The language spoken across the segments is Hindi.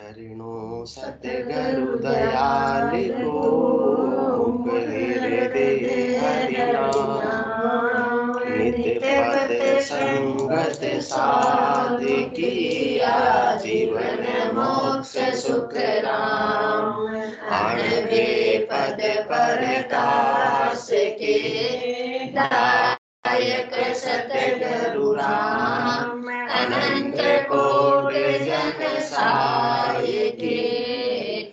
करुणो सतगुरु दयाल को हृदय हरिनाम नित्य पद संगत साध किया जीवन मोक्ष सुख राम अणबे पद प्रकाश के दायक सतगुरु राम अनंत कोटि जन साय के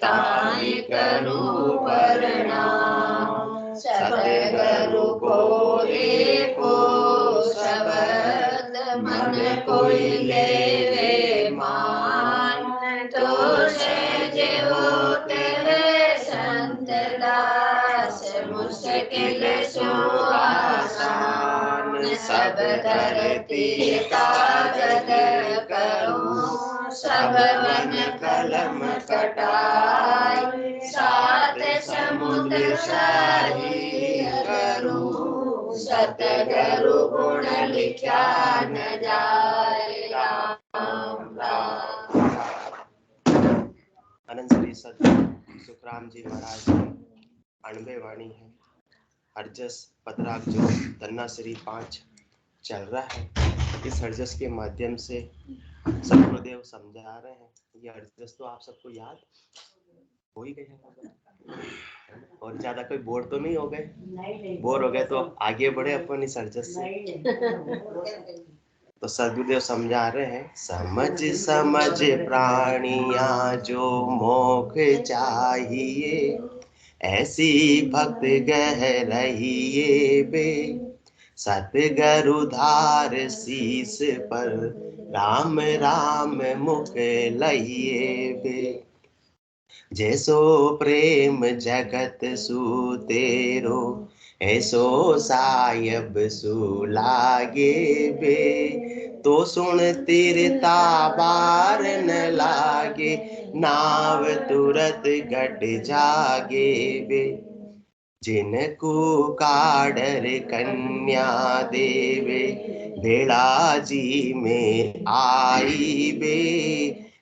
ताई करू प्रणाम सतगुरु को एको शब्द मन कोई लेवे मान तो सहज होते संत दास मुश्किल सुआसान सब धरती कागज करूं सब वन कलम कटाई सात समुद्र शाही करूं सतगुरु गुण लिखा न जाए राम राम। अनंत श्री सतगुरु सुखराम जी महाराज की 98 वाणी है। हरजस पदराग जो धन्ना श्री 5 चल रहा है, इस हरजस के माध्यम से सतगुरुदेव समझा रहे हैं। ये हरजस तो आप सबको याद हो ही गया और ज्यादा कोई बोर तो नहीं हो गए? बोर हो गए तो आगे बढ़े अपन इस हरजस से। तो सदगुरुदेव समझा रहे हैं, समझ समझ प्राणिया जो मोख चाहिए ऐसी भक्त गहराइए बे सतगुरु धार शीस पर राम राम मुख लइए बे जैसो प्रेम जगत सुतेरो ऐसो सायब सुलागे बे तो सुन तीरता बार न लागे नाव तुरत घट जागे बे जिनको काडर कन्या देवे भेड़ा जी में आई बे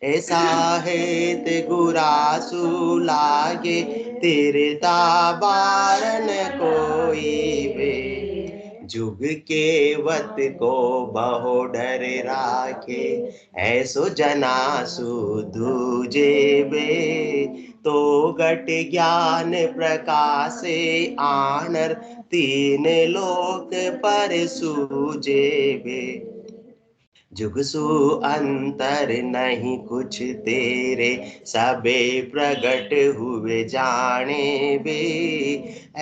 ऐसा हेत गुरासु लागे तीरता बारन कोई बे जुग के वत को बहु डर राखे ऐसो जनासु दूजे बे तो घट ज्ञान प्रकाशे आनर तीन लोक पर सूजे बे जुग सु अंतर नहीं कुछ तेरे सबे प्रगट हुए जाने बे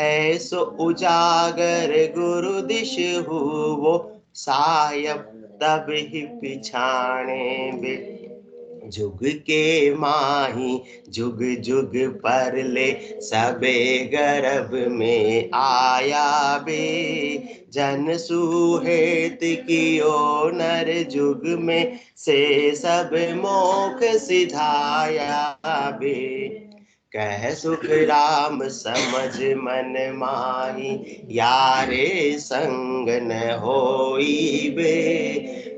ऐसो उजागर गुरु दिश हुओ सायब तब ही पिछाने बे जुग के माही जुग जुग पर ले सबे गर्भ में आया बे जन सुहेत कियो नर जुग में से सब मोख सिधाया बे कह सुख राम समझ मन माही यारे संग न होई बे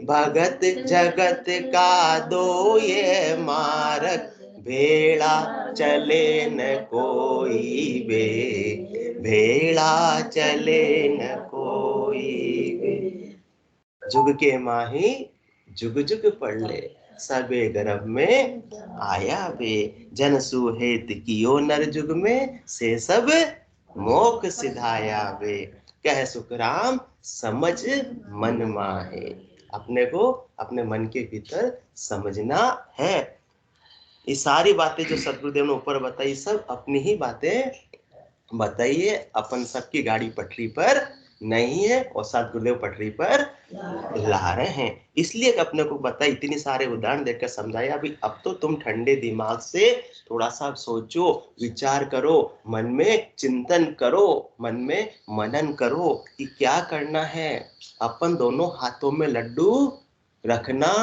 भगत जगत का दो ये मारक भेड़ा चले न कोई बे भेड़ा चले न कोई बे जुग के माही जुग जुग पढ़ ले सबे गर्भ में आया बे जन सुहेत कियो नर जुग में से सब मोख सिधाया बे कह सुख राम समझ मन माहे अपने को अपने मन के भीतर समझना है। ये सारी बातें जो सतगुरुदेव ने ऊपर बताई सब अपनी ही बातें बताइए, अपन सबकी गाड़ी पटरी पर नहीं है और सतगुरुदेव पटरी पर ला रहे हैं। इसलिए अपने को बताया, इतनी सारे उदाहरण देकर समझाया। अभी अब तो तुम ठंडे दिमाग से थोड़ा सा सोचो, विचार करो, मन में चिंतन करो, मन में मनन करो कि क्या करना है। अपन दोनों हाथों में लड्डू रखना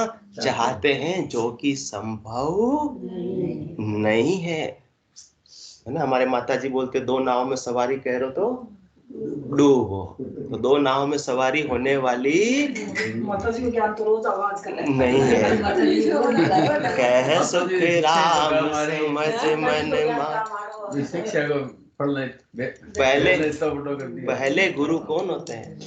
चाहते हैं जो कि संभव नहीं है ना। हमारे माता जी बोलते दो नाव में सवारी कह रहे हो तो डूबो। तो दो नाव में सवारी होने वाली नहीं है। कह सुख राम समझ मन पहले गुरु कौन होते हैं?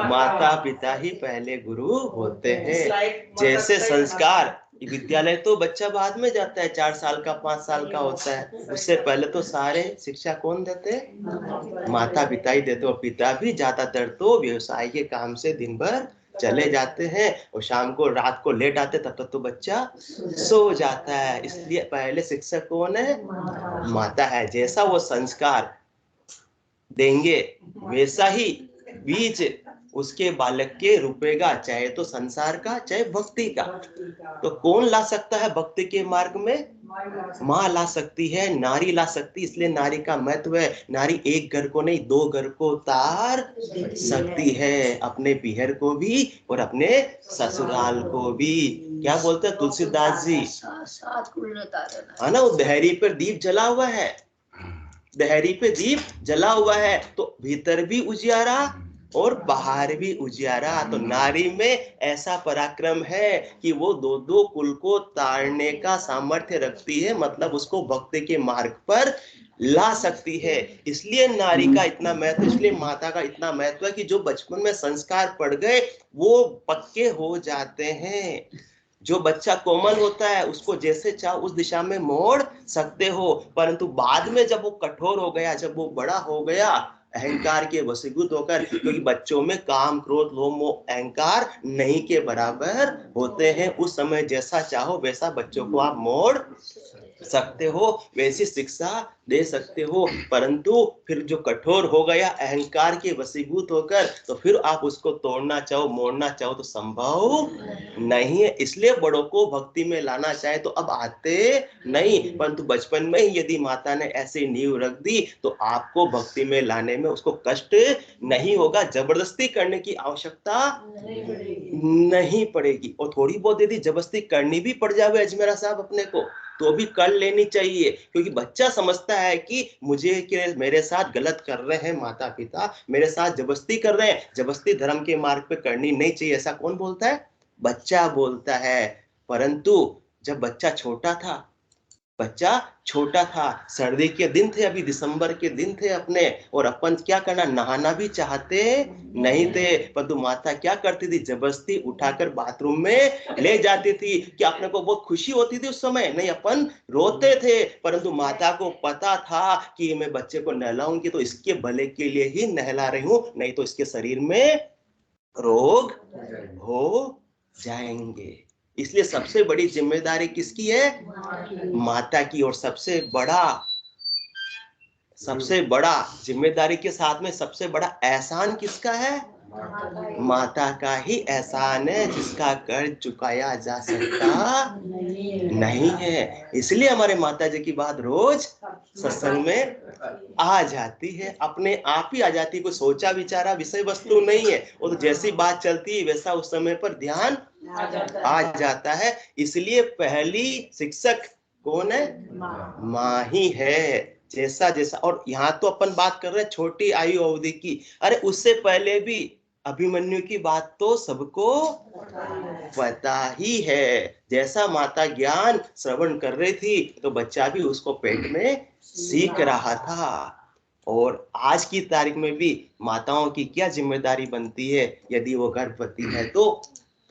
माता पिता ही पहले गुरु होते हैं। जैसे संस्कार, विद्यालय तो बच्चा बाद में जाता है, 4 साल का 5 साल का होता है, उससे पहले तो सारे शिक्षा कौन देते हैं? माता पिता ही देते। और पिता भी ज्यादातर तो व्यवसाय के काम से दिन भर चले जाते हैं और शाम को रात को लेट आते, तब तक तो बच्चा सो जाता है। इसलिए पहले शिक्षक कौन है? माता है। जैसा वो संस्कार देंगे वैसा ही बीज उसके बालक के रुपेगा, चाहे तो संसार का चाहे भक्ति का। तो कौन ला सकता है भक्ति के मार्ग में? माँ ला सकती है, नारी ला सकती। इसलिए नारी का महत्व है। नारी एक घर को नहीं 2 घर को तार सकती है, अपने पीहर को भी और अपने ससुराल को भी। क्या बोलते हैं तुलसीदास जी? है ना, वो दहरी पर दीप जला हुआ है, दहरी पे दीप जला हुआ है तो भीतर भी उजियारा और बाहर भी उजियारा। तो नारी में ऐसा पराक्रम है कि वो 2 कुल को तारने का सामर्थ्य रखती है, मतलब उसको भक्ति के मार्ग पर ला सकती है। इसलिए नारी का इतना महत्व, इसलिए माता का इतना महत्व है कि जो बचपन में संस्कार पड़ गए वो पक्के हो जाते हैं। जो बच्चा कोमल होता है उसको जैसे चाहो उस दिशा में मोड़ सकते हो, परंतु बाद में जब वो कठोर हो गया, जब वो बड़ा हो गया अहंकार के वशीभूत होकर, क्योंकि बच्चों में काम क्रोध लोभ मोह अहंकार नहीं के बराबर होते हैं, उस समय जैसा चाहो वैसा बच्चों को आप मोड़ सकते हो, वैसी शिक्षा दे सकते हो। परंतु फिर जो कठोर हो गया अहंकार के वशीभूत होकर, तो फिर आप उसको तोड़ना चाहो मोड़ना चाहो तो संभव नहीं है। इसलिए बड़ों को भक्ति में लाना चाहे तो अब आते नहीं, परंतु बचपन में ही यदि माता ने ऐसी नींव रख दी तो आपको भक्ति में लाने में उसको कष्ट नहीं होगा। जबरदस्ती करने की आवश्यकता नहीं पड़ेगी। और थोड़ी बहुत यदि जबरदस्ती करनी भी पड़ जाए अजमेरा साहब अपने को, तो भी कर लेनी चाहिए, क्योंकि बच्चा समझता है कि मुझे मेरे साथ गलत कर रहे हैं माता पिता, मेरे साथ जबरदस्ती कर रहे हैं। जबरदस्ती धर्म के मार्ग पे करनी नहीं चाहिए, ऐसा कौन बोलता है? बच्चा बोलता है। परंतु जब बच्चा छोटा था, सर्दी के दिन थे, अभी दिसंबर के दिन थे अपने, और अपन क्या करना, नहाना भी चाहते नहीं थे, परंतु माता क्या करती थी, जबरदस्ती उठाकर बाथरूम में ले जाती थी। क्या अपने को बहुत खुशी होती थी उस समय? नहीं, अपन रोते थे, परंतु माता को पता था कि मैं बच्चे को नहलाऊंगी तो इसके भले के लिए ही नहला रही हूं, नहीं तो इसके शरीर में रोग हो जाएंगे। इसलिए सबसे बड़ी जिम्मेदारी किसकी है? माता की। और सबसे बड़ा जिम्मेदारी के साथ में सबसे बड़ा एहसान किसका है? माता का ही एहसान है, जिसका कर्ज चुकाया जा सकता नहीं है। इसलिए हमारे माता जी की बात रोज सत्संग में आ जाती है, अपने आप ही आ जाती है। कोई सोचा विचारा विषय वस्तु नहीं है, वो तो जैसी बात चलती है वैसा उस समय पर ध्यान आ जाता है। इसलिए पहली शिक्षक कौन है? माँ ही है। जैसा जैसा, और यहाँ तो अपन बात कर रहे हैं छोटी आयु अवधि की, अरे उससे पहले भी अभिमन्यु की बात तो सबको पता ही है। जैसा माता ज्ञान श्रवण कर रही थी तो बच्चा भी उसको पेट में सीख रहा था। और आज की तारीख में भी माताओं की क्या जिम्मेदारी बनती है, यदि वो गर्भवती है तो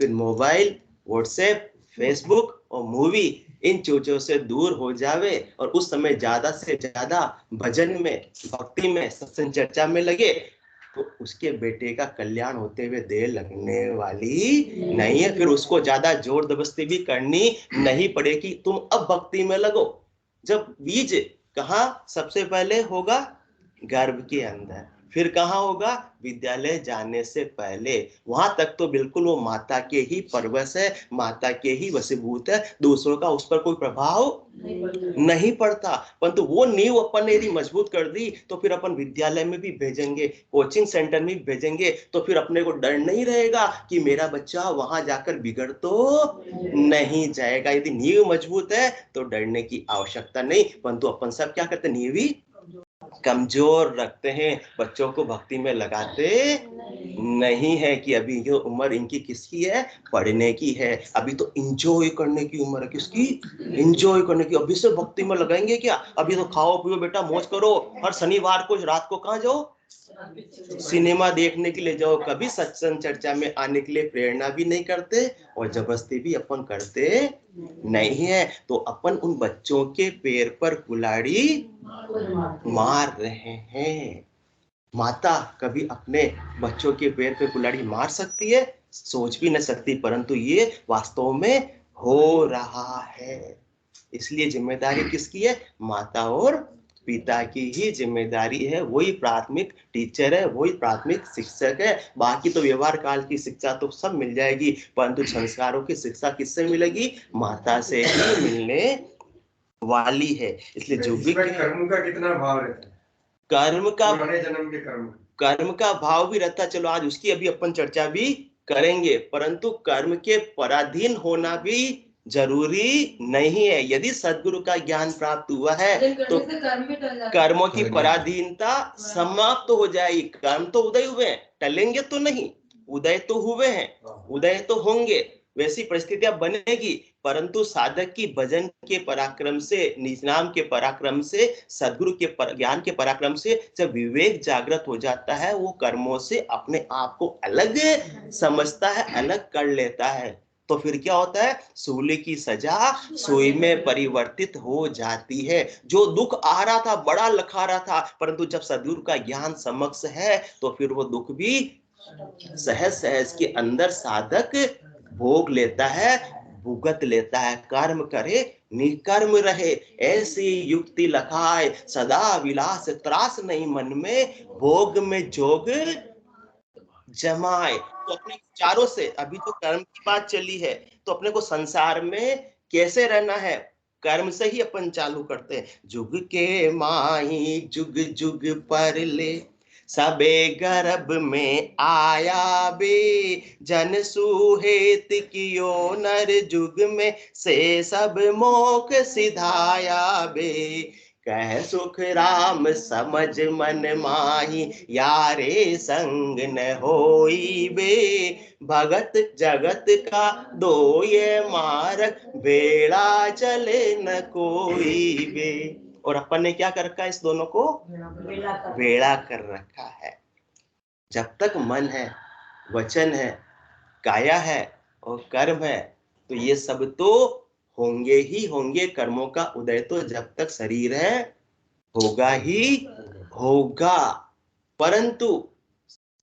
फिर मोबाइल, व्हाट्सएप, फेसबुक और मूवी, इन चीजों से दूर हो जावे और उस समय ज्यादा से ज्यादा भजन में, भक्ति में, सत्संग चर्चा में लगे, तो उसके बेटे का कल्याण होते हुए देर लगने वाली नहीं है। फिर उसको ज्यादा जोर जबरदस्ती भी करनी नहीं पड़ेगी। तुम अब भक्ति में लगो। जब बीज कहाँ सबसे पहले होगा? गर्भ के अंदर। फिर कहाँ होगा? विद्यालय जाने से पहले। वहां तक तो बिल्कुल वो माता के ही परवश है, माता के ही वशीभूत है, दूसरों का उस पर कोई प्रभाव नहीं पड़ता। परंतु वो नींव अपन ने यदि मजबूत कर दी तो फिर अपन विद्यालय में भी भेजेंगे, कोचिंग सेंटर में भी भेजेंगे, तो फिर अपने को डर नहीं रहेगा कि मेरा बच्चा वहां जाकर बिगड़ तो नहीं जाएगा। यदि नींव मजबूत है तो डरने की आवश्यकता नहीं। परंतु अपन सब क्या करते, नींव ही कमजोर रखते हैं, बच्चों को भक्ति में लगाते नहीं है कि अभी ये उम्र इनकी किसकी है, पढ़ने की है, अभी तो एंजॉय करने की उम्र है। किसकी? एंजॉय करने की। अभी से भक्ति में लगाएंगे क्या? अभी तो खाओ पियो बेटा, मौज करो, हर शनिवार को रात को कहाँ जाओ, सिनेमा देखने के लिए जाओ। कभी सत्संग चर्चा में आने के लिए प्रेरणा भी नहीं करते और जबरदस्ती भी अपन करते नहीं है। तो अपन उन बच्चों के पैर पर कुल्हाड़ी मार रहे हैं। माता कभी अपने बच्चों के पैर पे कुल्हाड़ी मार सकती है? सोच भी नहीं सकती, परंतु ये वास्तव में हो रहा है। इसलिए जिम्मेदारी किसकी है? माता और पिता की ही जिम्मेदारी है। वही प्राथमिक टीचर है, वही प्राथमिक शिक्षक है। बाकी तो व्यवहार काल की शिक्षा तो सब मिल जाएगी, परंतु संस्कारों की शिक्षा किससे मिलेगी? माता से ही मिलने वाली है। इसलिए जो भी कर्म का कितना भाव रहता है, कर्म का, जन्म के कर्म का भाव भी रहता, चलो आज उसकी अभी अपन चर्चा भी करेंगे, परंतु कर्म के पराधीन होना भी जरूरी नहीं है। यदि सद्गुरु का ज्ञान प्राप्त हुआ है तो कर्मों की पराधीनता समाप्त हो जाएगी। कर्म तो उदय हुए हैं, टलेंगे तो नहीं, उदय तो हुए हैं, उदय तो होंगे, वैसी परिस्थितियां बनेगी, परंतु साधक की भजन के पराक्रम से, निज नाम के पराक्रम से, सद्गुरु के ज्ञान के पराक्रम से जब विवेक जागृत हो जाता है, वो कर्मों से अपने आप को अलग समझता है, अलग कर लेता है। तो फिर क्या होता है? सूली की सजा सुई में परिवर्तित हो जाती है। जो दुख आ रहा था, बड़ा लखा रहा था, परंतु जब सद्गुरु का ज्ञान समक्ष है तो फिर वो दुख भी सहज सहज के अंदर साधक भोग लेता है, भुगत लेता है। कर्म करे निकर्म रहे, ऐसी युक्ति लखाए, सदा विलास त्रास नहीं मन में, भोग में जोग जमाए। तो अपने चारों से, अभी तो कर्म की बात चली है, तो अपने को संसार में कैसे रहना है, कर्म से ही अपन चालू करते हैं। जुग के माही जुग जुग पर ले, सबे गर्भ में आया बे, जन सुहेत कियो नर जुग में, से सब मोख सिधाया बे। कह सुख राम समझ मन माही, यारे संग न होई बे, भगत जगत का दो ये मार्ग, बेड़ा चले न कोई बे। और अपन ने क्या कर रखा है? इस दोनों को बेड़ा कर रखा है। जब तक मन है, वचन है, काया है और कर्म है, तो ये सब तो होंगे ही होंगे। कर्मों का उदय तो जब तक शरीर है होगा ही होगा। परंतु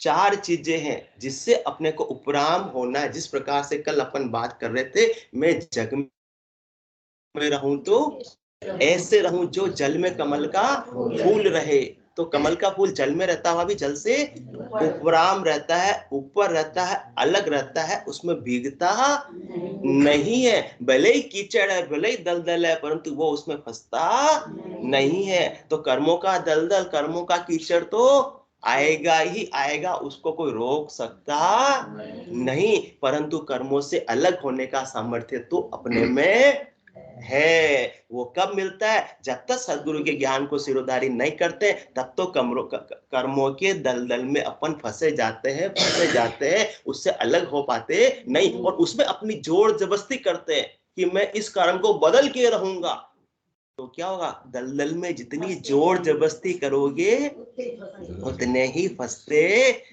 चार चीजें हैं जिससे अपने को उपराम होना है। जिस प्रकार से कल अपन बात कर रहे थे, मैं जग में रहूं तो ऐसे रहूं जो जल में कमल का फूल रहे। तो कमल का फूल जल में रहता हुआ भी जल से उपराम रहता है, ऊपर रहता है, अलग रहता है, उसमें भीगता नहीं है। भले ही कीचड़ है, भले ही दलदल है, परंतु वो उसमें फंसता नहीं है। तो कर्मों का दलदल, कर्मों का कीचड़ तो आएगा ही आएगा, उसको कोई रोक सकता नहीं। परंतु कर्मों से अलग होने का सामर्थ्य तो अपने में है। वो कब मिलता है? जब तक सद्गुरु के ज्ञान को सिरोधारी नहीं करते, तब तो कर्मों के दलदल में अपन फंसे जाते हैं, उससे अलग हो पाते नहीं, और उसमें अपनी जोर जबरदस्ती करते हैं कि मैं इस कर्म को बदल के रहूंगा। तो क्या होगा? दलदल में जितनी जोर जबरदस्ती करोगे उतने ही फंसते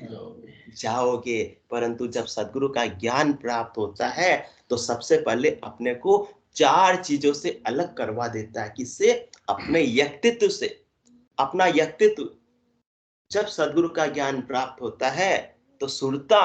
जाओगे। परंतु जब सद्गुरु का ज्ञान प्राप्त होता है तो सबसे पहले अपने को चार चीजों से अलग करवा देता है। किससे? अपने व्यक्तित्व से। अपना व्यक्तित्व जब सद्गुरु का ज्ञान प्राप्त होता है तो सुरता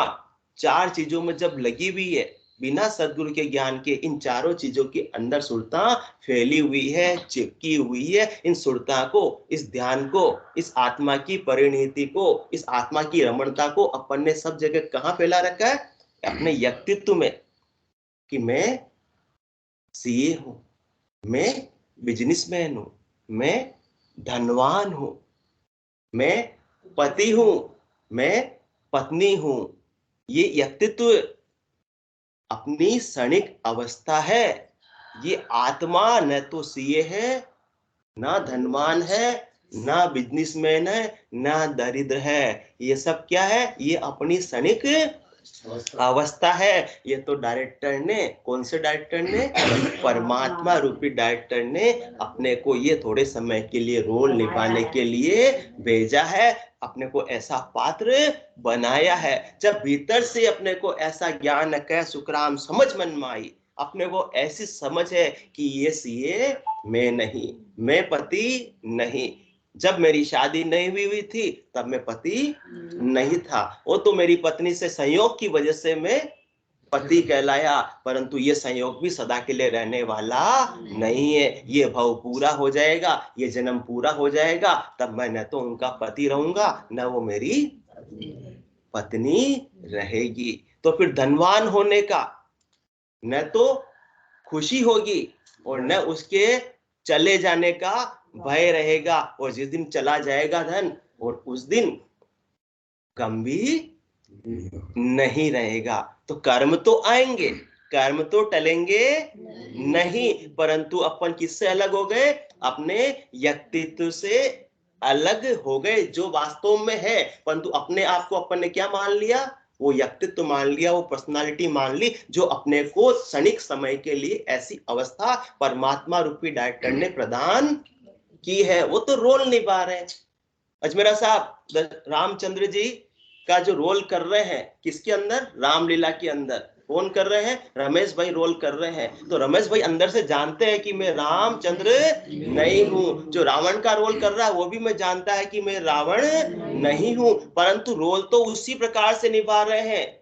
चार चीजों में जब लगी हुई है, बिना सद्गुरु के ज्ञान के इन चारों चीजों के अंदर सुरता फैली हुई है, चिपकी हुई है। इन सुरता को, इस ध्यान को, इस आत्मा की परिणति को, इस आत्मा की रमणता को अपन ने सब जगह कहाँ फैला रखा है? अपने व्यक्तित्व में। कि मैं सीए हूं, मैं बिजनेसमैन हूं, मैं धनवान हूं, मैं पति हूं, मैं पत्नी हूं। ये व्यक्तित्व अपनी क्षणिक अवस्था है। ये आत्मा न तो सीए है, ना धनवान है, ना बिजनेसमैन है, ना दरिद्र है। ये सब क्या है? ये अपनी क्षणिक अवस्था है। ये तो डायरेक्टर ने, कौन से डायरेक्टर ने? परमात्मा रूपी डायरेक्टर ने अपने को ये थोड़े समय के लिए रोल निभाने के लिए भेजा है, अपने को ऐसा पात्र बनाया है। जब भीतर से अपने को ऐसा ज्ञान है, सुखराम समझ मन में आई, अपने को ऐसी समझ है कि ये मैं नहीं, मैं पति नहीं। जब मेरी शादी नहीं हुई थी तब मैं पति नहीं था, वो तो मेरी पत्नी से संयोग की वजह से मैं पति कहलाया, परंतु ये संयोग भी सदा के लिए रहने वाला नहीं है। ये भव पूरा हो जाएगा, ये जन्म पूरा हो जाएगा, तब मैं न तो उनका पति रहूंगा, न वो मेरी पत्नी रहेगी। तो फिर धनवान होने का न तो खुशी होगी और न उसके चले जाने का भय रहेगा, और जिस दिन चला जाएगा धन, और उस दिन गम भी नहीं रहेगा। तो कर्म तो आएंगे, कर्म तो टलेंगे नहीं, परंतु अपन किससे अलग हो गए? अपने व्यक्तित्व से अलग हो गए, जो वास्तव में है। परंतु अपने आप को अपन ने क्या मान लिया? वो व्यक्तित्व मान लिया, वो पर्सनालिटी मान ली, जो अपने को क्षणिक समय के लिए ऐसी अवस्था परमात्मा रूपी डायरेक्टर ने प्रदान की है। वो तो रोल निभा रहे हैं। अजमेरा साहब रामचंद्र जी का जो रोल कर रहे हैं, किसके अंदर? रामलीला के अंदर। कौन कर रहे हैं? रमेश भाई रोल कर रहे हैं। तो रमेश भाई अंदर से जानते हैं कि मैं रामचंद्र नहीं हूं। जो रावण का रोल कर रहा है वो भी मैं जानता है कि मैं रावण नहीं हूं, परंतु रोल तो उसी प्रकार से निभा रहे हैं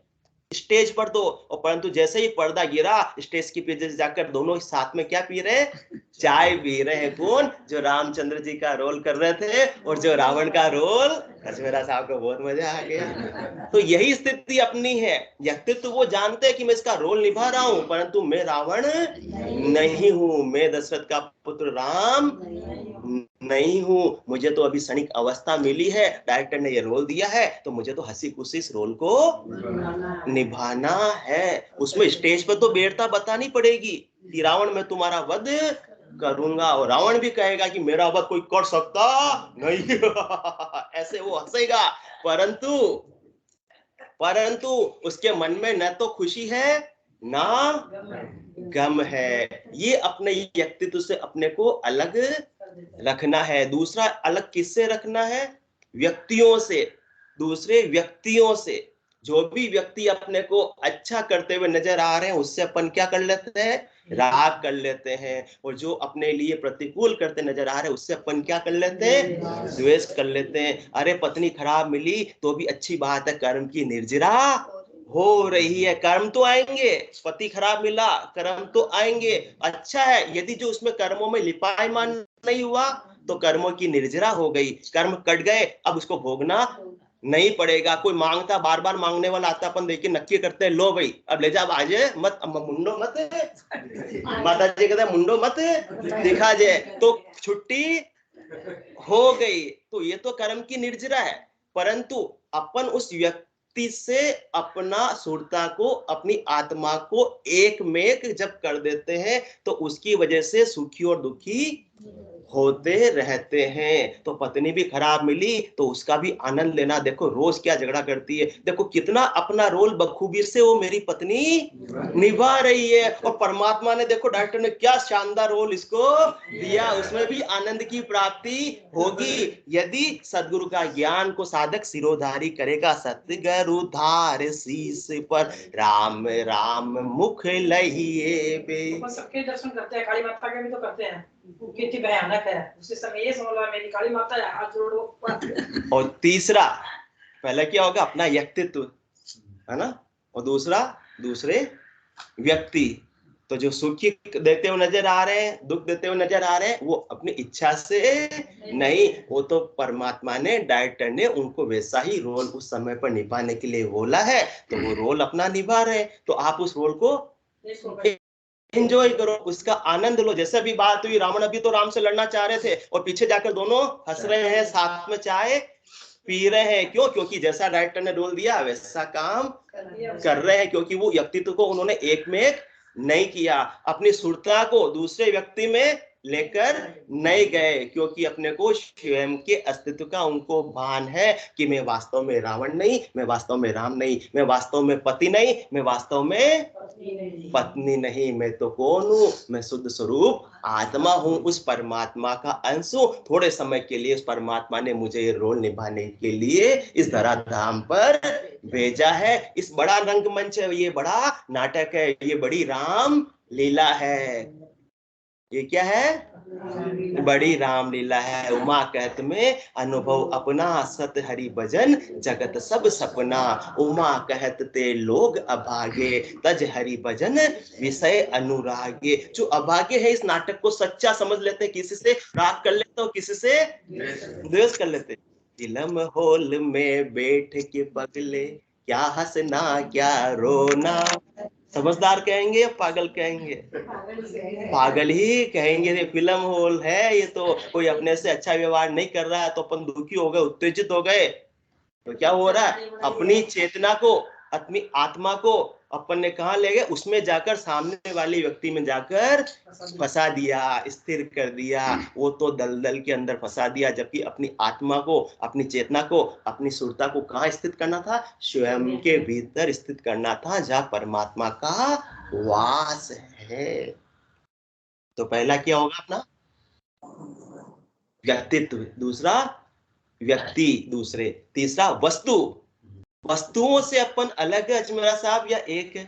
स्टेज पर तो। और परंतु जैसे ही पर्दा गिरा, स्टेज के पीछे जाकर दोनों साथ में क्या पी रहे हैं? चाय पी रहे हैं। कौन? जो रामचंद्र जी का रोल कर रहे थे और जो रावण का रोल। अजमेरा साहब को बहुत मजा आ गया। तो यही स्थिति अपनी है। व्यक्तित्व तो वो जानते हैं कि मैं इसका रोल निभा रहा हूं, परंतु मैं रावण नहीं हूं, मैं दशरथ का पुत्र राम नहीं हूं। मुझे तो अभी क्षणिक अवस्था मिली है, डायरेक्टर ने ये रोल दिया है, तो मुझे तो हंसी खुशी इस रोल को निभाना है। उसमें स्टेज पर तो बेरता बतानी पड़ेगी कि रावण मैं तुम्हारा वध करूंगा, और रावण भी कहेगा कि मेरा वध कोई कर सकता नहीं। ऐसे वो हंसेगा, परंतु उसके मन में न तो खुशी है ना गम है। ये अपने व्यक्तित्व से अपने को अलग रखना है। दूसरा अलग किससे रखना है? व्यक्तियों से, दूसरे व्यक्तियों से। जो भी व्यक्ति अपने को अच्छा करते हुए नजर आ रहे हैं उससे अपन क्या कर लेते हैं? राग कर लेते हैं। और जो अपने लिए प्रतिकूल करते नजर आ रहे हैं उससे अपन क्या कर लेते हैं? द्वेष कर लेते हैं। अरे पत्नी खराब मिली तो भी अच्छी बात है, कर्म की निर्जरा हो रही है, कर्म तो आएंगे। पति खराब मिला, कर्म तो आएंगे। अच्छा है, यदि जो उसमें कर्मों में लिपायमान नहीं हुआ तो कर्मों की निर्जरा हो गई, कर्म कट गए, अब उसको भोगना नहीं पड़ेगा। कोई मांगता, बार बार मांगने वाला आता, अपन देखिए नक्की करते हैं, लो भाई अब ले जा, आज मत, मुंडो मत, माता जी कहते हैं मुंडो मत दिखा जाए, तो छुट्टी हो गई। तो ये तो कर्म की निर्जरा है। परंतु अपन उस व्यक्ति से अपना सुरता को, अपनी आत्मा को एक में एक जब कर देते हैं तो उसकी वजह से सुखी और दुखी होते रहते हैं। तो पत्नी भी खराब मिली तो उसका भी आनंद लेना। देखो रोज क्या झगड़ा करती है, देखो कितना अपना रोल बखूबी से वो मेरी पत्नी निभा रही है। और परमात्मा ने देखो, डायरेक्टर ने क्या शानदार रोल इसको दिया, उसमें भी आनंद की प्राप्ति होगी यदि सदगुरु का ज्ञान को साधक सिरोधारी करेगा। सतगुरु धार शीस पर राम राम मुख लहिए बे। सबके दर्शन करते हैं, काली माता के भी तो करते हैं, कितनी भयानक है। उसी समय ये समझ लो मेरी काली माता है, हाथ जोड़ो। और तीसरा, पहले क्या होगा? अपना व्यक्तित्व है ना, और दूसरा दूसरे व्यक्ति। तो जो सुखी देते हुए नजर आ रहे हैं, दुख देते हुए नजर आ रहे हैं, वो अपनी इच्छा से नहीं, वो तो परमात्मा ने, डायरेक्टर ने उनको वैसा ही रोल उस समय पर निभाने के लिए बोला है, तो वो रोल अपना निभा रहे हैं। तो आप उस रोल को एंजॉय करो, उसका आनंद लो। जैसे अभी बात हुई, रावण अभी तो राम से लड़ना चाह रहे थे और पीछे जाकर दोनों हंस रहे हैं, साथ में चाय पी रहे हैं। क्यों? क्योंकि जैसा डायरेक्टर ने रोल दिया वैसा काम कर रहे हैं, क्योंकि वो व्यक्तित्व को उन्होंने एक में एक नहीं किया, अपनी सुरता को दूसरे व्यक्ति में लेकर नहीं गए, क्योंकि अपने को स्वयं के अस्तित्व का उनको भान है कि मैं वास्तव में रावण नहीं, मैं वास्तव में राम नहीं, मैं वास्तव में पति नहीं, मैं वास्तव में पत्नी नहीं, मैं तो कौन हूँ, मैं शुद्ध स्वरूप आत्मा हूँ, उस परमात्मा का अंश हूँ। थोड़े समय के लिए उस परमात्मा ने मुझे ये रोल निभाने के लिए इस धराधाम पर भेजा है। इस बड़ा रंगमंच है, ये बड़ा नाटक है, ये बड़ी राम लीला है। ये क्या है? बड़ी रामलीला है। उमा कहत में अनुभव अपना, सत हरि भजन जगत सब सपना। उमा कहत ते लोग अभागे, तज हरि भजन विषय अनुरागे। जो अभागे है इस नाटक को सच्चा समझ लेते हैं, किसी से राग कर लेते हो, किसी से द्वेष कर लेते। फिल्म हॉल में बैठ के पगले, क्या हंसना क्या रोना। समझदार कहेंगे या पागल कहेंगे? पागल ही कहेंगे। रे फिल्म हॉल है, ये तो कोई अपने से अच्छा व्यवहार नहीं कर रहा है तो अपन दुखी हो गए, उत्तेजित हो गए। तो क्या हो रहा है? अपनी चेतना को, अपनी आत्मा को अपन ने कहा ले गए, उसमें जाकर सामने वाले व्यक्ति में जाकर फंसा दिया, स्थिर कर दिया। वो तो दलदल के अंदर फंसा दिया, जबकि अपनी आत्मा को, अपनी चेतना को, अपनी सुरता को कहाँ स्थित करना था? स्वयं के भीतर स्थित करना था, जहाँ परमात्मा का वास है। तो पहला क्या होगा अपना? व्यक्तित्व, दूसरा व्यक्ति, दूसरे, तीसरा वस्तु। वस्तुओं से अपन अलग है अजमेरा साहब या एक है?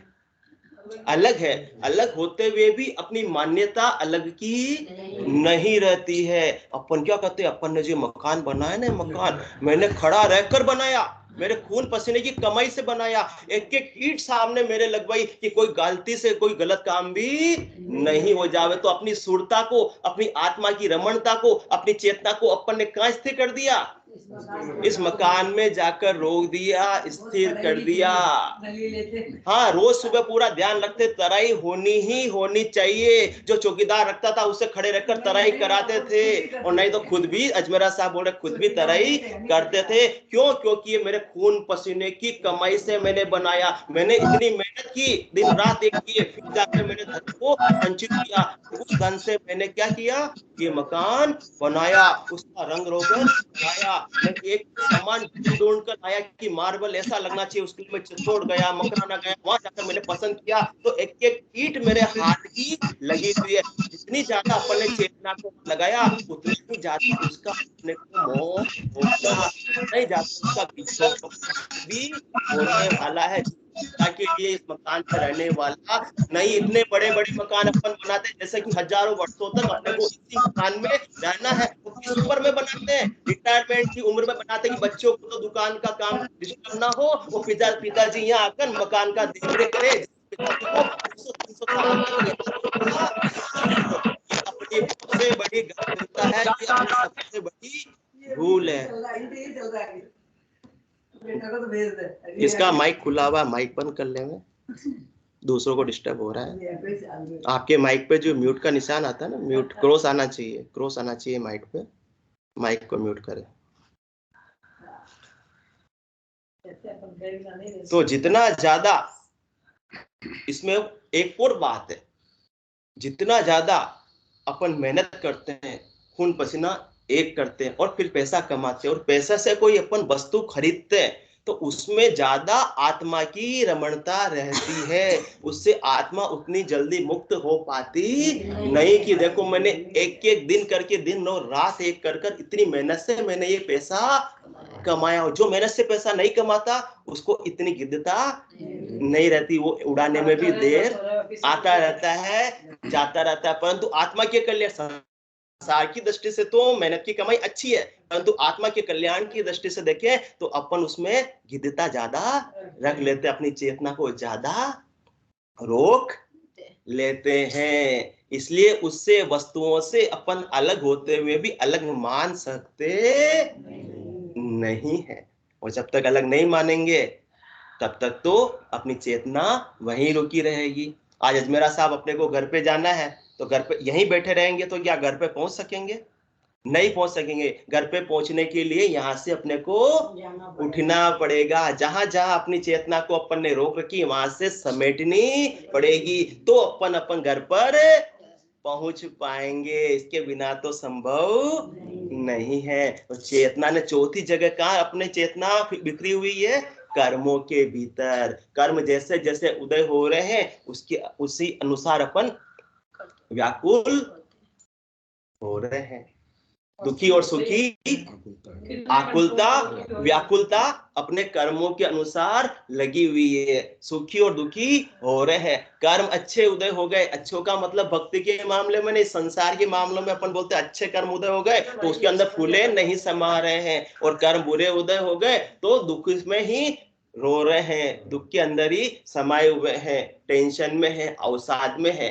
अलग है। अलग होते हुए भी अपनी मान्यता अलग की नहीं रहती है। अपन क्या कहते हैं? अपन ने जो मकान बनाया ना, मकान मैंने खड़ा रहकर बनाया, मेरे खून पसीने की कमाई से बनाया, एक एक ईंट सामने मेरे लगवाई कि कोई गलती से कोई गलत काम भी नहीं हो जावे। तो अपनी सुरता को, अपनी आत्मा की रमणता को, अपनी चेतना को अपन ने कहां स्थिर कर दिया? इस मकान में जाकर रोक दिया, स्थिर कर दिया। हाँ, रोज सुबह पूरा ध्यान रखते, तराई होनी ही होनी चाहिए। जो चौकीदार रखता था उससे खड़े रहकर तराई कराते थे, और नहीं तो खुद भी, अजमेरा साहब बोल रहे, खुद भी तराई करते थे। क्यों? क्योंकि ये मेरे खून पसीने की कमाई से मैंने बनाया। मैंने इतनी मेहनत की, दिन रात एक किए, फिर जाकर मैंने धन को संचित किया। उस धन से मैंने क्या किया? ये मकान बनाया, उसका रंग रोगन लाया। मैं एक सामान ढूंढ कर लाया कि मार्बल ऐसा लगना चाहिए, उसके लिए मैं चित्तौड़ गया, मकराना गया, वहां जाकर मैंने पसंद किया। तो एक एक ईंट मेरे हाथ की लगी हुई है। जितनी ज्यादा अपन ने चेतना को लगाया, उतनी ही ज्यादा उसका अपने को मोह होगा, नहीं ज्यादा उसका विक्षोभ भी होने वाला है। ताकि ये इस मकान पर रहने वाला नहीं। इतने बड़े बड़े मकान अपन बनाते हैं, जैसे कि हजारों वर्षों तक अपने को इसी मकान में रहना है। तो किस उम्र में बनाते हैं? रिटायरमेंट की उम्र में बनाते हैं कि बच्चों को तो दुकान का काम डिस्टर्ब ना हो, वो पिताजी यहाँ आकर मकान का देखरेख करे। अपनी सबसे बड़ी गंभीरता है, कि सबसे बड़ी भूल है। इसका माइक खुला हुआ, माइक बंद कर लेंगे, दूसरों को डिस्टर्ब हो रहा है। आपके माइक पे जो म्यूट का निशान आता है ना, म्यूट क्रॉस आना चाहिए, क्रॉस आना चाहिए माइक पे। माइक को म्यूट करें। तो जितना ज्यादा, इसमें एक और बात है, जितना ज्यादा अपन मेहनत करते हैं, खून पसीना एक करते हैं और फिर पैसा कमाते हैं, और पैसा से कोई अपन वस्तु खरीदते हैं, तो उसमें ज्यादा आत्मा की रमणता रहती है। उससे आत्मा उतनी जल्दी मुक्त हो पाती नहीं। कि देखो मैंने एक एक दिन करके, दिन और रात एक कर इतनी मेहनत से मैंने ये पैसा कमाया। जो मेहनत से पैसा नहीं कमाता उसको इतनी गिद्धता नहीं रहती, वो उड़ाने में भी देर आता रहता है, जाता रहता है। परंतु आत्मा के कल्याण, संसार की दृष्टि से तो मेहनत की कमाई अच्छी है, परंतु आत्मा के कल्याण की दृष्टि से देखें तो अपन उसमें गिद्धता ज्यादा रख लेते हैं, अपनी चेतना को ज्यादा रोक लेते हैं। इसलिए उससे, वस्तुओं से अपन अलग होते हुए भी अलग मान सकते नहीं है। और जब तक अलग नहीं मानेंगे तब तक तो अपनी चेतना वहीं रुकी रहेगी। आज अजमेरा साहब अपने को घर पे जाना है, तो घर पे यहीं बैठे रहेंगे तो क्या घर पे पहुंच सकेंगे? नहीं पहुंच सकेंगे। घर पे पहुंचने के लिए यहाँ से अपने को उठना पड़ेगा। जहां जहां अपनी चेतना को अपन ने रोक रखी, वहां से समेटनी पड़ेगी, तो अपन घर पर पहुंच पाएंगे, इसके बिना तो संभव नहीं है। तो चेतना ने चौथी जगह कहाँ अपने चेतना बिखरी हुई है? कर्मों के भीतर। कर्म जैसे जैसे उदय हो रहे हैं उसके उसी अनुसार अपन व्याकुल हो रहे हैं। दुखी और सुखी, आकुलता व्याकुलता अपने कर्मों के अनुसार लगी हुई है। सुखी और दुखी हो रहे हैं। कर्म अच्छे उदय हो गए, अच्छों का मतलब भक्ति के मामले में नहीं, संसार के मामलों में अपन बोलते हैं अच्छे कर्म उदय हो गए तो उसके अंदर फूले नहीं समा रहे हैं, और कर्म बुरे उदय हो गए तो दुख में ही रो रहे हैं, दुख के अंदर ही समाये हुए हैं, टेंशन में है, अवसाद में है।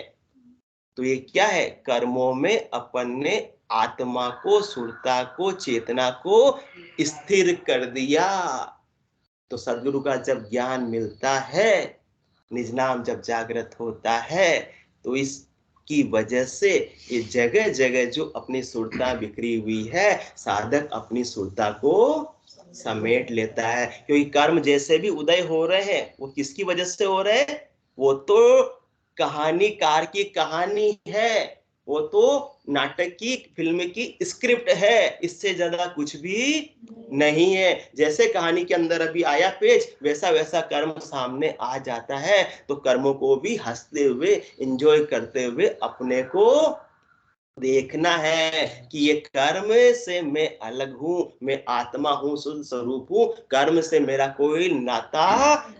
तो ये क्या है? कर्मों में अपन ने आत्मा को, सुरता को, चेतना को स्थिर कर दिया। तो सदगुरु का जब ज्ञान मिलता है, निज नाम जब जागृत होता है, तो इसकी वजह से ये जगह जगह जो अपनी सुरता बिखरी हुई है, साधक अपनी सुरता को समेट लेता है। क्योंकि कर्म जैसे भी उदय हो रहे हैं वो किसकी वजह से हो रहे हैं? वो तो कहानीकार की कहानी है, वो तो नाटक की, फिल्म की स्क्रिप्ट है, इससे ज्यादा कुछ भी नहीं है। जैसे कहानी के अंदर अभी आया पेज, वैसा वैसा कर्म सामने आ जाता है। तो कर्मों को भी हंसते हुए, एंजॉय करते हुए अपने को देखना है कि ये कर्म से मैं अलग हूं, मैं आत्मा हूं, शुद्ध स्वरूप हूं, कर्म से मेरा कोई नाता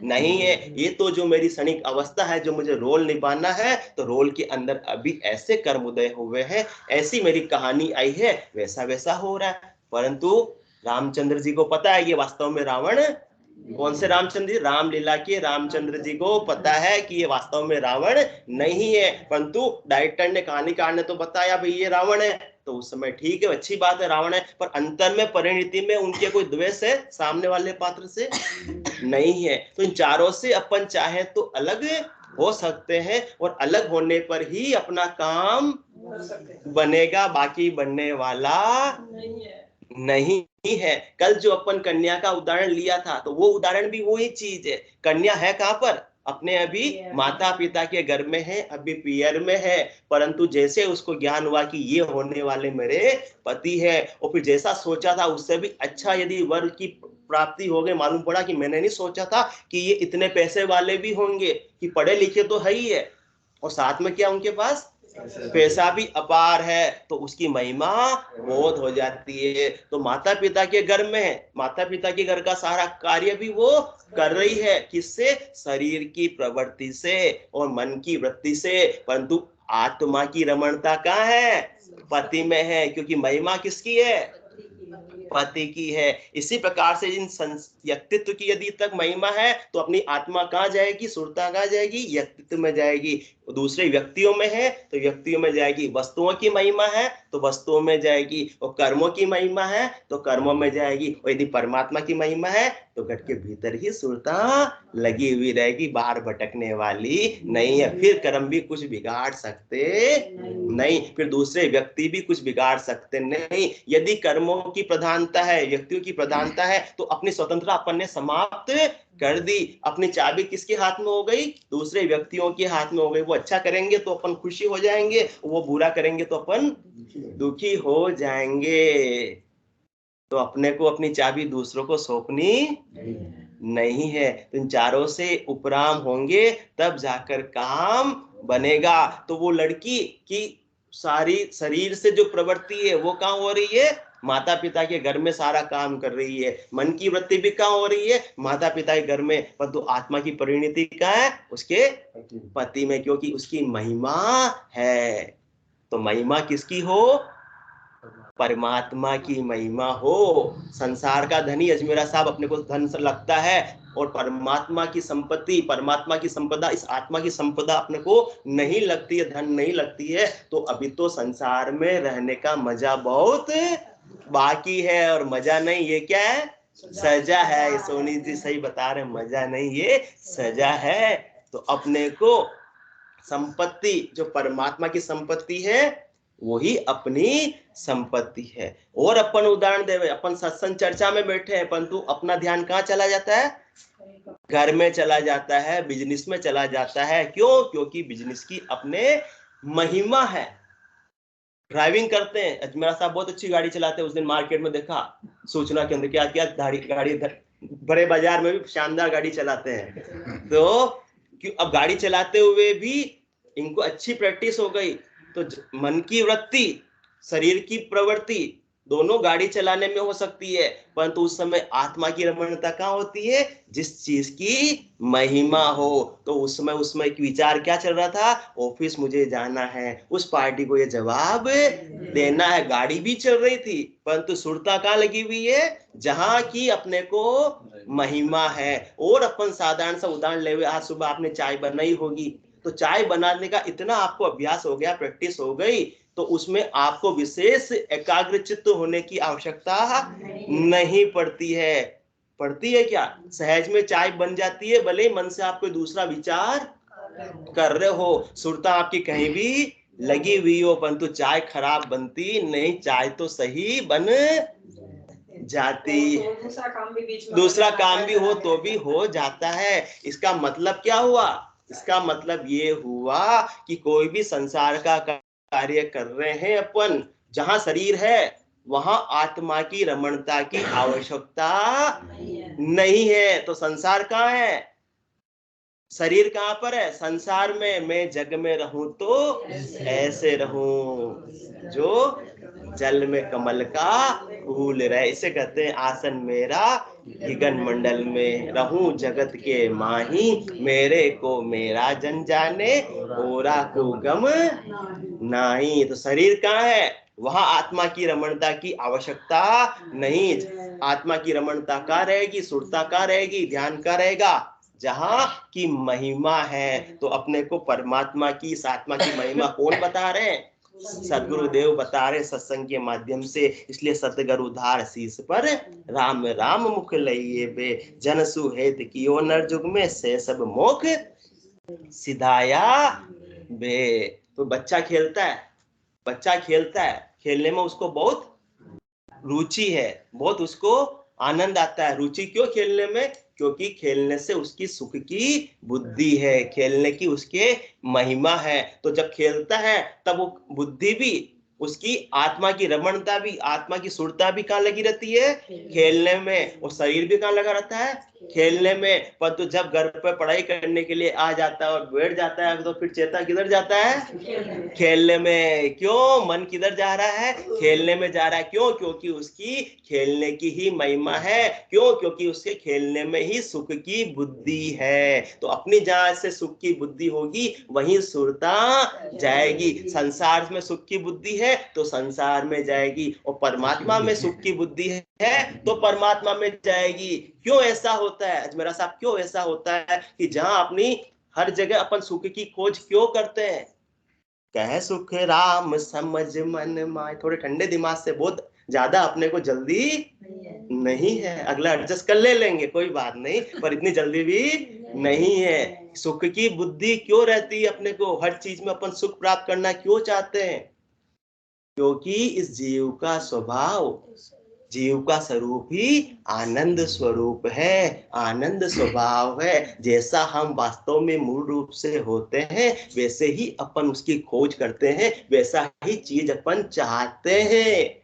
नहीं है। ये तो जो मेरी क्षणिक अवस्था है, जो मुझे रोल निभाना है, तो रोल के अंदर अभी ऐसे कर्म उदय हुए हैं, ऐसी मेरी कहानी आई है, वैसा वैसा हो रहा है। परंतु रामचंद्र जी को पता है ये वास्तव में रावण, कौन से रामचंद्र जी? रामलीला के रामचंद्र जी को पता है कि ये वास्तव में रावण नहीं है, परंतु डायरेक्टर ने, कहानीकार ने तो बताया भाई ये रावण है, तो उस समय ठीक है, अच्छी बात है, रावण है, पर अंतर में, परिणति में उनके कोई द्वेष है सामने वाले पात्र से? नहीं है। तो इन चारों से अपन चाहे तो अलग हो सकते हैं, और अलग होने पर ही अपना काम बनेगा, बाकी बनने वाला नहीं है। कल जो अपन कन्या का उदाहरण लिया था, तो वो उदाहरण भी वही चीज है। कन्या है कहां पर? अपने अभी माता पिता के घर में है, अभी पियर में है, परंतु जैसे उसको ज्ञान हुआ कि ये होने वाले मेरे पति है, और फिर जैसा सोचा था उससे भी अच्छा यदि वर की प्राप्ति हो गई, मालूम पड़ा कि मैंने नहीं सोचा था कि ये इतने पैसे वाले भी होंगे, कि पढ़े लिखे तो है ही है, और साथ में क्या उनके पास पैसा भी अपार है, तो उसकी महिमा बहुत हो जाती है। तो माता पिता के घर में है, माता पिता के घर का सारा कार्य भी वो कर रही है, किससे? शरीर की प्रवृत्ति से और मन की वृत्ति से, परंतु आत्मा की रमणता कहाँ है? पति में है, क्योंकि महिमा किसकी है? पति की है। इसी प्रकार से इन व्यक्तित्व की यदि तक महिमा है, तो अपनी आत्मा कहाँ जाएगी? सुरता कहाँ जाएगी? व्यक्तित्व में जाएगी। दूसरे व्यक्तियों में है तो व्यक्तियों में जाएगी, वस्तुओं की महिमा है तो वस्तुओं में जाएगी, और कर्मों की महिमा है तो कर्मों में जाएगी, और यदि परमात्मा की महिमा है तो घट के भीतर ही सुरता लगी हुई रहेगी, बाहर भटकने वाली नहीं है। फिर कर्म भी कुछ बिगाड़ सकते नहीं, फिर दूसरे व्यक्ति भी कुछ बिगाड़ सकते नहीं। यदि कर्मों की प्रधानता है, व्यक्तियों की प्रधानता है, तो अपनी स्वतंत्रता अपन ने समाप्त कर दी। अपनी चाबी किसके हाथ में हो गई? दूसरे व्यक्तियों के हाथ में हो गई। वो अच्छा करेंगे तो अपन खुशी हो जाएंगे, वो बुरा करेंगे तो अपन दुखी हो जाएंगे। तो अपने को अपनी चाबी दूसरों को सौंपनी नहीं है। तो इन चारों से उपराम होंगे तब जाकर काम बनेगा। तो वो लड़की की सारी शरीर से जो प्रवृत्ति है वो कहाँ हो रही है? माता पिता के घर में सारा काम कर रही है। मन की वृत्ति भी कहाँ हो रही है? माता पिता के घर में। परंतु आत्मा की परिणति कहाँ है? उसके पति में, क्योंकि उसकी महिमा है। तो महिमा किसकी हो? परमात्मा की महिमा हो। संसार का धनी अजमेरा साहब अपने को धन से लगता है, और परमात्मा की संपत्ति, परमात्मा की संपदा, इस आत्मा की संपदा अपने को नहीं लगती है, धन नहीं लगती है, तो अभी तो संसार में रहने का मजा बहुत बाकी है। और मजा नहीं, ये क्या है? सजा है। सोनी जी सही बता रहे, मजा नहीं, ये सजा है। तो अपने को संपत्ति, जो परमात्मा की संपत्ति है, वही अपनी संपत्ति है। और अपन उदाहरण देवे, अपन सत्संग चर्चा में बैठे हैं, परंतु अपना ध्यान कहाँ चला जाता है? घर में चला जाता है, बिजनेस में चला जाता है। क्यों? क्योंकि बिजनेस की अपने महिमा है। ड्राइविंग करते हैं, अजमेरा साहब बहुत अच्छी गाड़ी चलाते हैं, उस दिन मार्केट में देखा सूचना के अंदर क्या क्या गाड़ी बड़े बाजार में भी शानदार गाड़ी चलाते हैं। तो क्यों अब गाड़ी चलाते हुए भी इनको अच्छी प्रैक्टिस हो गई, तो मन की वृत्ति शरीर की प्रवृत्ति दोनों गाड़ी चलाने में हो सकती है, परंतु उस समय आत्मा की रमणता कहाँ होती है? जिस चीज की महिमा हो। तो उसमें एक विचार क्या चल रहा था? ऑफिस मुझे जाना है, उस पार्टी को ये जवाब देना है। गाड़ी भी चल रही थी, परंतु सुरता कहाँ लगी हुई है? जहां की अपने को महिमा है। और अपन साधारण सा उदाहरण ले, आज सुबह आपने चाय बनाई होगी, तो चाय बनाने का इतना आपको अभ्यास हो गया, प्रैक्टिस हो गई, तो उसमें आपको विशेष एकाग्रचित्त होने की आवश्यकता नहीं पड़ती है। पड़ती है क्या? सहज में चाय बन जाती है, भले मन से आप कोई दूसरा विचार कर रहे हो, सुरता आपकी कहीं भी लगी हुई हो, परंतु चाय खराब बनती नहीं, चाय तो सही बन जाती, दूसरा काम भी हो तो भी हो जाता है। इसका मतलब क्या हुआ? इसका मतलब ये हुआ कि कोई भी संसार का कार्य कर रहे हैं अपन, जहां शरीर है वहां आत्मा की रमणता की आवश्यकता नहीं है। तो संसार कहाँ है? शरीर कहाँ पर है? संसार में। मैं जग में रहूं तो ऐसे रहूं जो जल में कमल का फूल रहे। इसे कहते हैं आसन मेरा गगन मंडल में, रहूं जगत के माही, मेरे को मेरा जन जाने, ओरा को गम नहीं। तो शरीर कहाँ है? वहां आत्मा की रमणता की आवश्यकता नहीं। आत्मा की रमणता कहाँ रहेगी? सुरता कहाँ रहेगी? ध्यान कहाँ रहेगा? जहां की महिमा है। तो अपने को परमात्मा की, इस आत्मा की महिमा कौन बता रहे हैं? सदगुरुदेव बता रहे सत्संग के माध्यम से। इसलिए सतगुरु धार शीस पर राम राम मुख लइए बे, जन सुहेत कियो नर जुग में, से सब मोख सिधाया बे। तो बच्चा खेलता है, खेलने में उसको बहुत रुचि है, बहुत उसको आनंद आता है। रुचि क्यों खेलने में? क्योंकि खेलने से उसकी सुख की बुद्धि है, खेलने की उसके महिमा है। तो जब खेलता है तब वो बुद्धि भी, उसकी आत्मा की रमणता भी, आत्मा की सुरता भी कहाँ लगी रहती है? खेलने में। और शरीर भी कहाँ लगा रहता है? खेलने में। पर तो जब घर पर पढ़ाई करने के लिए आ जाता है और बैठ जाता है, तो फिर चेता किधर जाता है? खेलने में। क्यों? मन किधर जा रहा है? खेलने में जा रहा है। क्यों? क्योंकि उसकी खेलने की ही महिमा है। क्यों? क्योंकि उसके खेलने में ही सुख की बुद्धि है। तो अपनी जहां से सुख की बुद्धि होगी वहीं सुरता जाएगी। संसार में सुख की बुद्धि है तो संसार में जाएगी, और परमात्मा में सुख की बुद्धि है तो परमात्मा में जाएगी। क्यों ऐसा होता है अजमेरा साहब? क्यों ऐसा होता है कि जहां अपनी हर जगह अपन सुख की खोज क्यों करते हैं? कह सुख राम समझ मन माय। थोड़े ठंडे दिमाग से, बहुत ज्यादा अपने को जल्दी नहीं है, अगला एडजस्ट कर ले लेंगे, कोई बात नहीं, पर इतनी जल्दी भी नहीं है। सुख की बुद्धि क्यों रहती है अपने को? हर चीज में अपन सुख प्राप्त करना क्यों चाहते हैं? क्योंकि इस जीव का स्वभाव, जीव का स्वरूप ही आनंद स्वरूप है, आनंद स्वभाव है। जैसा हम वास्तव में मूल रूप से होते हैं वैसे ही अपन उसकी खोज करते हैं, वैसा ही चीज अपन चाहते हैं।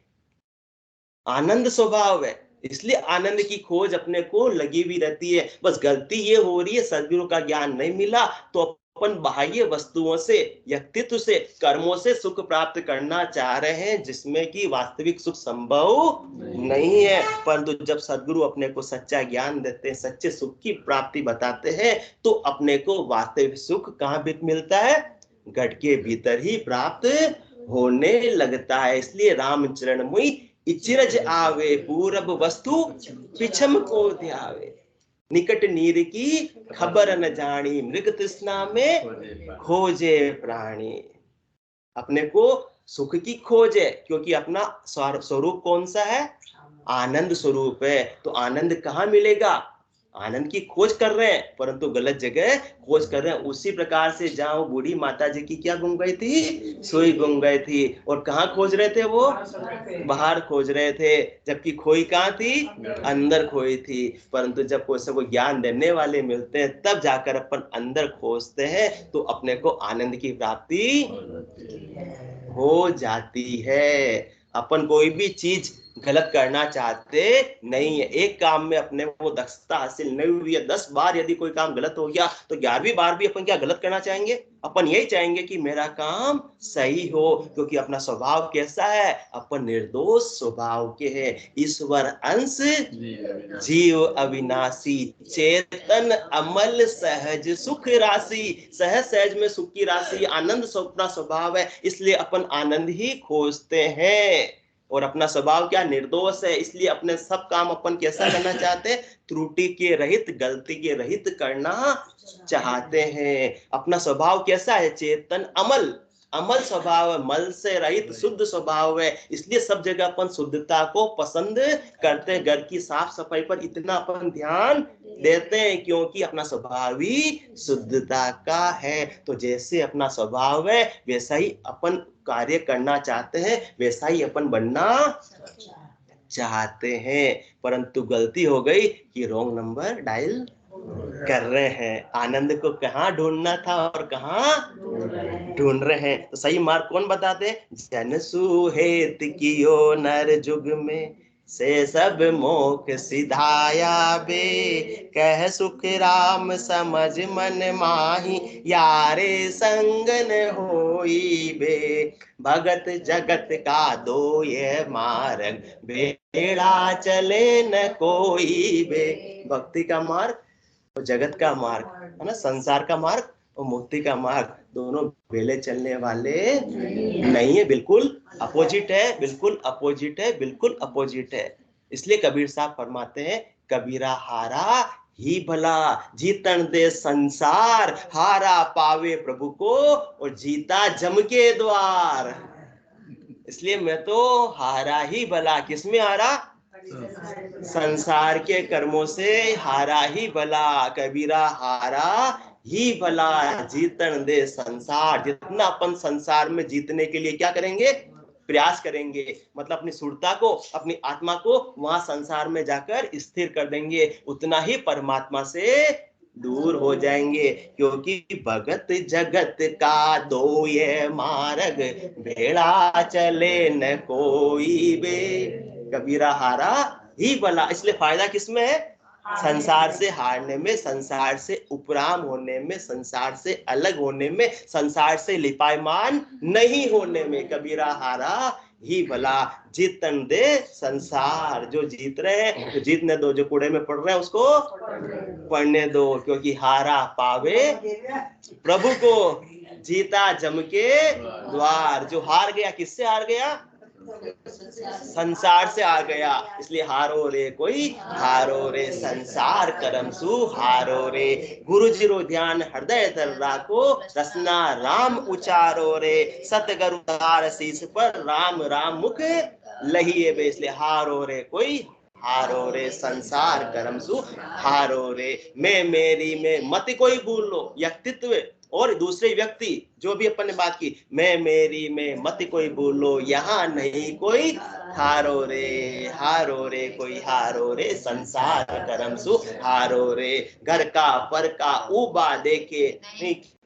आनंद स्वभाव है, इसलिए आनंद की खोज अपने को लगी हुई रहती है। बस गलती ये हो रही है सद्गुरु का ज्ञान नहीं मिला तो अपन बाह्य वस्तुओं से, व्यक्तित्व से, कर्मों से सुख प्राप्त करना चाह रहे हैं, जिसमें कि वास्तविक सुख संभव नहीं है। परंतु जब सद्गुरु अपने को सच्चा ज्ञान देते हैं, सच्चे सुख की प्राप्ति बताते हैं, तो अपने को वास्तविक सुख कहाँ भी मिलता है? घट के भीतर ही प्राप्त होने लगता है। इसलिए रामचरण मुई इचिरज आवे, पूरब वस्तु पिछम को ध्यावे, निकट नीर की खबर न जानी, मृग तृष्णा में खोजे प्राणी। अपने को सुख की खोज है, क्योंकि अपना स्वरूप कौन सा है? आनंद स्वरूप है। तो आनंद कहाँ मिलेगा? आनंद की खोज कर रहे हैं, परंतु गलत जगह खोज कर रहे हैं। उसी प्रकार से जहां बूढ़ी माता जी की क्या गुम गई थी? सोई गुम गई थी। और कहाँ खोज रहे थे वो? बाहर खोज रहे थे, जबकि खोई कहाँ थी? अंदर खोई थी। परंतु जब कोई सबको ज्ञान देने वाले मिलते हैं तब जाकर अपन अंदर खोजते हैं, तो अपने को आनंद की प्राप्ति हो जाती है। अपन कोई भी चीज गलत करना चाहते नहीं है। एक काम में अपने वो दक्षता हासिल नहीं हुई है, 10 बार यदि कोई काम गलत हो गया तो 11वीं बार भी अपन क्या गलत करना चाहेंगे? अपन यही चाहेंगे कि मेरा काम सही हो, क्योंकि अपना स्वभाव कैसा है? अपन निर्दोष स्वभाव के हैं। ईश्वर अंश जीव अविनाशी, चेतन अमल सहज सुख राशि। सहज सहज में सुख की राशि, आनंद अपना स्वभाव है, इसलिए अपन आनंद ही खोजते हैं। और अपना स्वभाव क्या? निर्दोष है, इसलिए अपने सब काम अपन कैसा करना चाहते हैं? त्रुटि के रहित, गलती के रहित करना चाहते हैं। अपना स्वभाव कैसा है? चेतन अमल, अमल स्वभाव है, मल से रहित शुद्ध स्वभाव है, इसलिए सब जगह अपन शुद्धता को पसंद करते हैं। घर की साफ सफाई पर इतना अपन ध्यान देते हैं क्योंकि अपना स्वभाव ही शुद्धता का है। तो जैसे अपना स्वभाव है वैसा ही अपन कार्य करना चाहते हैं, वैसा ही अपन बनना चाहते हैं। परंतु गलती हो गई कि रॉन्ग नंबर डायल कर रहे हैं। आनंद को कहाँ ढूंढना था और कहाँ ढूंढ रहे हैं। तो सही मार्ग कौन बताते? जन सुहेत कियो नर जुग में, से सब मोख सिधाया बे। कह सुख राम समझ मन माही, यारे संग न होई बे। भगत जगत का दो ये मार्ग, बेड़ा चले न कोई बे। भक्ति का मार्ग और जगत का मार्ग है ना, संसार का मार्ग और मुक्ति का मार्ग, दोनों बेले चलने वाले नहीं है, बिल्कुल अपोजिट है, बिल्कुल अपोजिट है, बिल्कुल अपोजिट है। इसलिए कबीर साहब फरमाते हैं, कबीरा हारा ही भला, जीतन दे संसार, हारा पावे प्रभु को और जीता जम के द्वार। इसलिए मैं तो हारा ही भला। किसमें हारा? संसार के कर्मों से हारा ही भला। कबीरा हारा ही भला, जीतन दे संसार। जितना अपन संसार में जीतने के लिए क्या करेंगे? प्रयास करेंगे, मतलब अपनी सुरता को, अपनी आत्मा को वहां संसार में जाकर स्थिर कर देंगे, उतना ही परमात्मा से दूर हो जाएंगे। क्योंकि भगत जगत का दो ये मार्ग, भेड़ा चले न कोई बे। कबीरा हारा ही भला। इसलिए फायदा किसमें है? संसार से हारने में, संसार से उपराम होने में, संसार से अलग होने में, संसार से लिपायमान नहीं होने में। कबीरा हारा ही भला, जीतन दे संसार। जो जीत रहे हैं तो जीतने दो, जो कूड़े में पड़ रहे हैं उसको पढ़ने दो। क्योंकि हारा पावे प्रभु को, जीता जम के द्वार। जो हार गया, किससे हार गया? संसार से आ गया। इसलिए हारो रे कोई, हारो रे संसार करम सु हारो रे। गुरु जी रो ध्यान हृदय धर राखो, रसना राम उचारो रे। सतगुरु तार शीस पर, राम राम मुख लहिए बे। इसलिए हारो रे कोई, हारो रे संसार करम सु हारो रे। मैं मेरी में मत कोई भूल लो, व्यक्तित्व और दूसरे व्यक्ति, जो भी अपन ने बात की, मैं मेरी में मत कोई भूलो, यहाँ नहीं कोई हारो रे। हारो रे कोई, हारो रे संसार करम सु हारो रे। घर का पर का उबा देखे,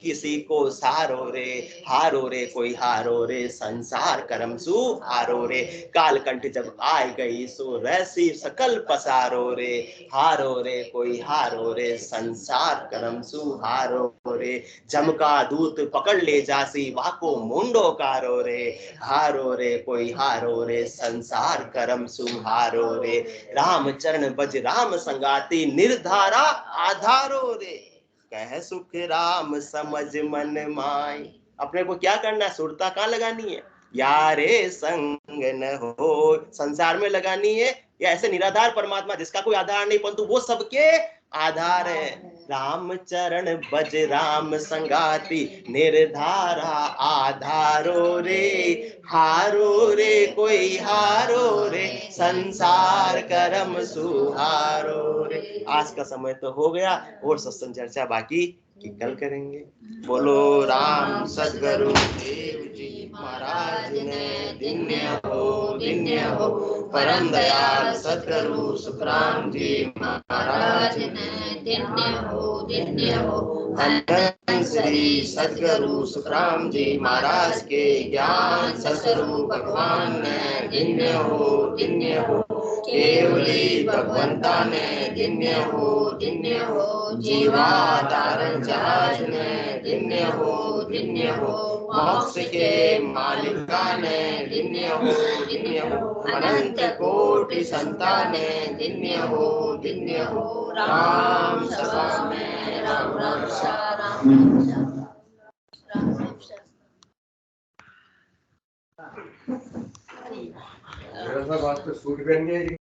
किसी को सारो रे। हारो रे कोई, हारो रे संसार करम सु हारो रे। कालकंठ जब आए गई सो रैसी सकल पसारो रे। हारो रे कोई, हारो रे संसार करम सु हारो रे। जमका दूत पकड़ ले जासी, वाको मुंडो कारो रे। हारो रे कोई, हारो रे संसार करम सु हारो रे। राम चरण बज राम संगाती, निर्धारा आधारो रे। कह सुख राम समझ मन माई। अपने को क्या करना है? सुरता कहाँ लगानी है? यारे संग न हो, संसार में लगानी है, या ऐसे निराधार परमात्मा जिसका कोई आधार नहीं, परंतु वो सबके आधार है। राम चरण बज राम संगाती, निर्धारा आधारो रे। हारो रे कोई, हारो रे संसार करम सुहारो रे। आज का समय तो हो गया, और सत्संग चर्चा बाकी कि कल करेंगे। बोलो राम सद्गुरु देव जी महाराज ने, दिन्य हो दिन्य हो। परम दयाल सद्गुरु सुखराम जी महाराज ने दिन्य हो। अनंत श्री सद्गुरु सुखराम जी महाराज के ज्ञान ससुरु भगवान ने दिन्य हो। केवली भगवंता ने दिन्य हो। जीवाधारण जहाज ने दिन्य हो। मोक्ष के मालिका ने दिन्य हो। अनंत कोटि संतान ने दिन्य हो। राम सभा में राम रक्षा मेरा सब आज तो सूट पहन के